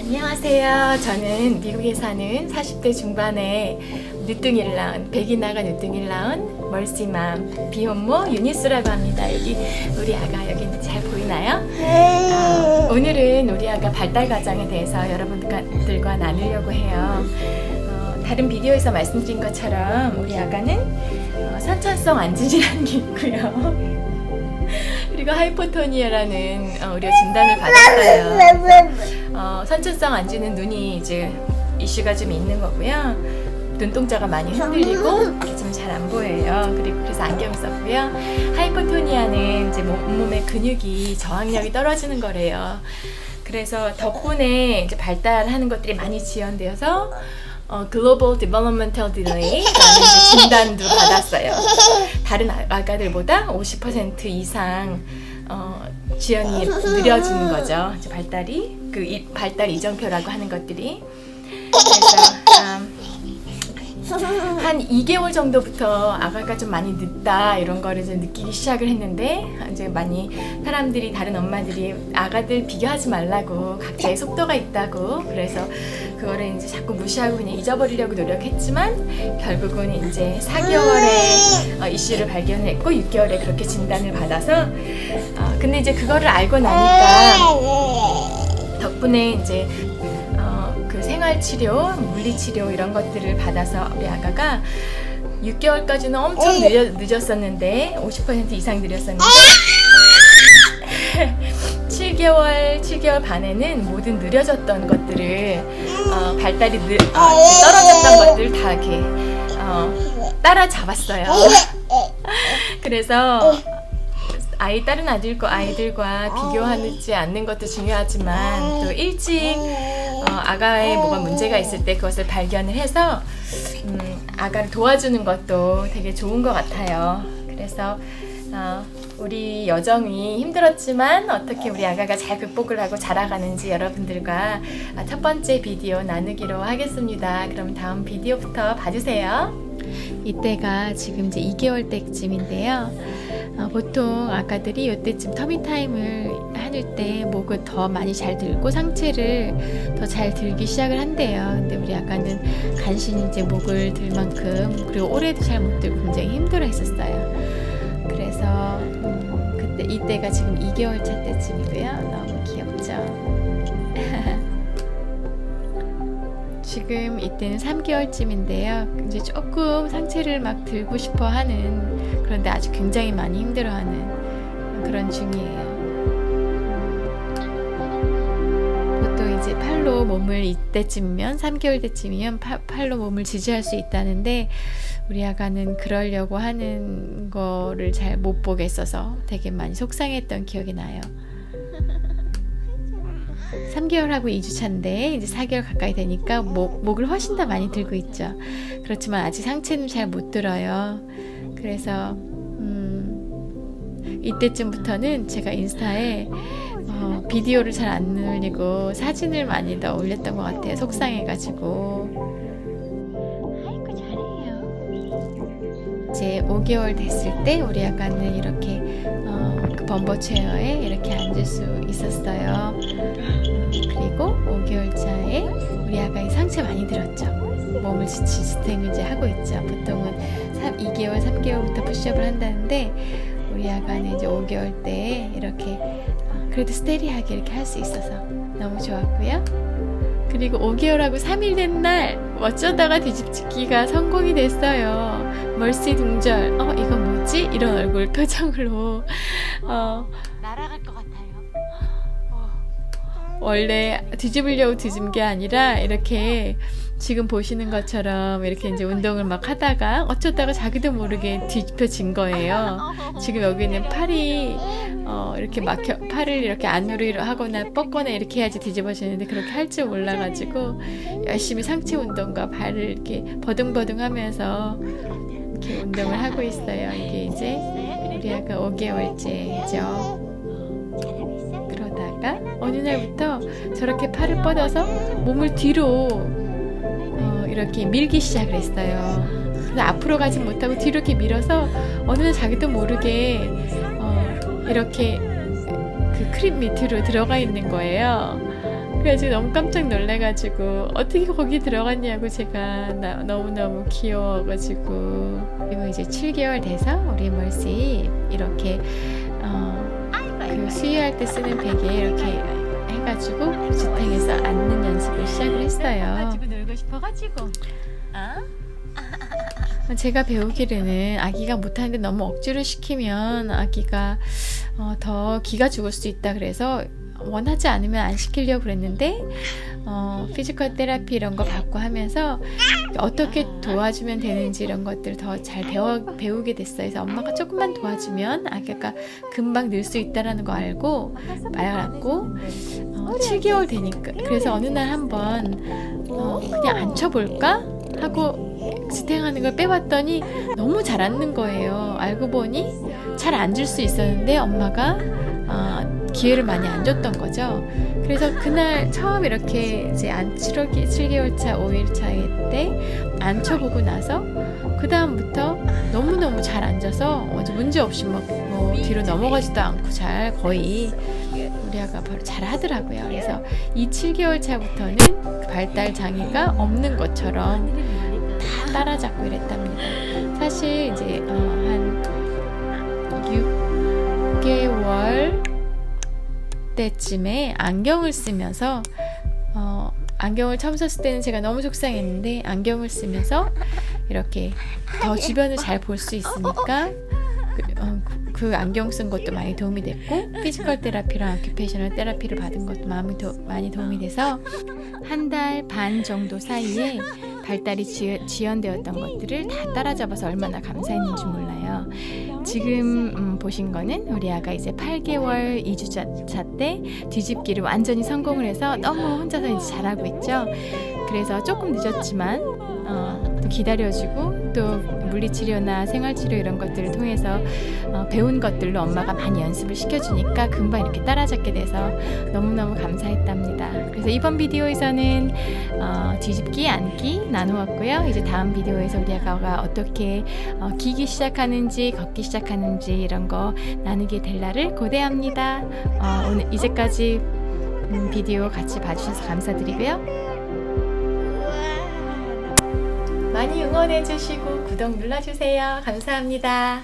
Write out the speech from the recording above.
안녕하세요. 저는 미국에 사는 40대 중반의 늦둥이를 낳은, 백이 나가 늦둥이를 낳은 멀씨맘 비혼모 유니스라고 합니다. 여기 우리 아가 여기 잘 보이나요? 오늘은 우리 아가 발달 과정에 대해서 여러분들과 나누려고 해요. 다른 비디오에서 말씀드린 것처럼 우리 아가는 선천성 안진이라는 게 있고요. 그리고 하이포토니아라는 우리가 진단을 받았어요. 선천성 안지는 눈이 이제 이슈가 좀 있는 거고요. 눈동자가 많이 흔들리고 좀 잘 안 보여요. 그리고 그래서 안경 썼고요. 하이포토니아는 이제 온몸의 근육이 저항력이 떨어지는 거래요. 그래서 덕분에 이제 발달하는 것들이 많이 지연되어서 Global Developmental Delay라는 진단도 받았어요. 다른 아가들보다 50% 이상 지연이 느려지는 거죠. 이제 발달이 발달 이정표라고 하는 것들이. 그래서 한 2개월 정도부터 아가가 좀 많이 늦다 이런 거를 이제 느끼기 시작을 했는데, 이제 많이 사람들이, 다른 엄마들이 아가들 비교하지 말라고, 각자의 속도가 있다고, 그래서 그거를 이제 자꾸 무시하고 그냥 잊어버리려고 노력했지만 결국은 이제 4개월에 이슈를 발견했고 6개월에 그렇게 진단을 받아서 근데 이제 그거를 알고 나니까 덕분에 이제 그 생활치료, 물리치료 이런 것들을 받아서 우리 아가가 6개월까지는 엄청 늦었었는데 50% 이상 느렸었는데 7개월 반에는 모든 느려졌던 것들을 발달이 떨어졌던 것들을 다 이렇게 따라잡았어요. 그래서 다른 아이들과 비교하지 않는 것도 중요하지만 또 일찍 아가의 뭐가 문제가 있을 때 그것을 발견을 해서 아가를 도와주는 것도 되게 좋은 것 같아요. 그래서 우리 여정이 힘들었지만 어떻게 우리 아가가 잘 극복을 하고 자라가는지 여러분들과 첫 번째 비디오 나누기로 하겠습니다. 그럼 다음 비디오부터 봐주세요. 이때가 지금 이제 2개월 때쯤인데요. 보통 아가들이 이때쯤 터미타임을 하실 때 목을 더 많이 잘 들고 상체를 더 잘 들기 시작을 한대요. 근데 우리 아가는 간신히 이제 목을 들 만큼, 그리고 오래도 잘 못 들고 굉장히 힘들어 했었어요. 그래서 이때가 지금 2개월 차 때쯤이고요. 너무 귀엽죠? 지금 이때는 3개월쯤인데요. 이제 조금 상체를 막 들고 싶어 하는, 그런데 아주 굉장히 많이 힘들어하는 그런 중이에요. 보통 이제 팔로 몸을 이때쯤이면 3개월 때쯤이면 팔로 몸을 지지할 수 있다는데 우리 아가는 그러려고 하는 거를 잘 못 보겠어서 되게 많이 속상했던 기억이 나요. 3개월하고 2주 차인데 이제 4개월 가까이 되니까 목을 훨씬 더 많이 들고 있죠. 그렇지만 아직 상체는 잘 못 들어요. 그래서 이때쯤부터는 제가 인스타에 비디오를 잘 안 올리고 사진을 많이 더 올렸던 것 같아요. 속상해가지고. 아이고 잘해요. 이제 5개월 됐을 때 우리 아가는 이렇게 그 범버 체어에 이렇게 앉을 수 있었어요. 그리고 5개월 차에 우리 아가의 상체 많이 들었죠. 몸을 지탱을 이제 하고 있죠. 보통은 2개월, 3개월부터 푸시업을 한다는데 우리 아가는 이제 5개월 때 이렇게 그래도 스테디하게 이렇게 할 수 있어서 너무 좋았고요. 그리고 5개월하고 3일 된 날 어쩌다가 뒤집기가 성공이 됐어요. 멀씨 둥절. 이건 뭐지? 이런 얼굴 표정으로 날아갈 것 같아요. 원래 뒤집으려고 뒤집은 게 아니라 이렇게 지금 보시는 것처럼 이렇게 이제 운동을 막 하다가 어쩌다가 자기도 모르게 뒤집혀진 거예요. 지금 여기는 팔이 이렇게 팔을 이렇게 안으로 하거나 뻗거나 이렇게 해야지 뒤집어지는데 그렇게 할 줄 몰라가지고 열심히 상체 운동과 발을 이렇게 버둥버둥 하면서 이렇게 운동을 하고 있어요. 이게 이제 우리 아가 5개월째죠. 그러다가 어느 날부터 저렇게 팔을 뻗어서 몸을 뒤로 이렇게 밀기 시작을 했어요. 그래서 앞으로 가지 못하고 뒤로 이렇게 밀어서 어느 날 자기도 모르게 이렇게 그 크림 밑으로 들어가 있는 거예요. 그래가지고 너무 깜짝 놀래가지고 어떻게 거기 들어갔냐고 제가 너무너무 귀여워가지고. 그리고 이제 7개월 돼서 우리 멀씨 이렇게 그 수유할 때 쓰는 베개에 이렇게 해가지고 주택에서 앉는 연습을 시작을 했어요. 가지고 놀고 싶어가지고. 제가 배우기로는 아기가 못하는데 너무 억지로 시키면 아기가 더 기가 죽을 수 있다 그래서 원하지 않으면 안 시키려고 그랬는데 피지컬 테라피 이런 거 받고 하면서 어떻게 도와주면 되는지 이런 것들을 더 잘 배우게 됐어요. 그래서 엄마가 조금만 도와주면 아기가 금방 늘 수 있다라는 거 알고 7개월 되니까 그래서 어느 날 한번 그냥 앉혀볼까 하고 스탱하는 걸 빼봤더니 너무 잘 앉는 거예요. 알고 보니 잘 앉을 수 있었는데 엄마가 기회를 많이 안 줬던 거죠. 그래서 그날 처음 이렇게 이제 7개월 차, 5일 차 때 앉혀보고 나서 그 다음부터 너무너무 잘 앉아서 문제 없이 뭐 뒤로 넘어가지도 않고 잘 거의 우리 아가 바로 잘 하더라고요. 그래서 이 7개월 차부터는 발달 장애가 없는 것처럼 다 따라잡고 이랬답니다. 사실 이제 한 6개월 때쯤에 안경을 쓰면서 안경을 처음 썼을 때는 제가 너무 속상했는데 안경을 쓰면서 이렇게 더 주변을 잘 볼 수 있으니까 그 안경 쓴 것도 많이 도움이 됐고 피지컬 테라피랑 오큐페이셔널 테라피를 받은 것도 많이 도움이 돼서 한 달 반 정도 사이에 발달이 지연되었던 것들을 다 따라잡아서 얼마나 감사했는지 몰라요. 지금 보신 거는 우리 아가 이제 8개월 2주차 때 뒤집기를 완전히 성공을 해서 너무 혼자서 이제 잘하고 있죠. 그래서 조금 늦었지만 또 기다려주고 또 물리치료나 생활치료 이런 것들을 통해서 배운 것들로 엄마가 많이 연습을 시켜주니까 금방 이렇게 따라잡게 돼서 너무너무 감사했답니다. 그래서 이번 비디오에서는 뒤집기, 앉기 나누었고요. 이제 다음 비디오에서 우리 아가가 어떻게 기기 시작하는지 걷기 시작하는지 이런 거 나누게 될 날을 고대합니다. 오늘 이제까지 비디오 같이 봐주셔서 감사드리고요. 많이 응원해주시고 구독 눌러주세요. 감사합니다.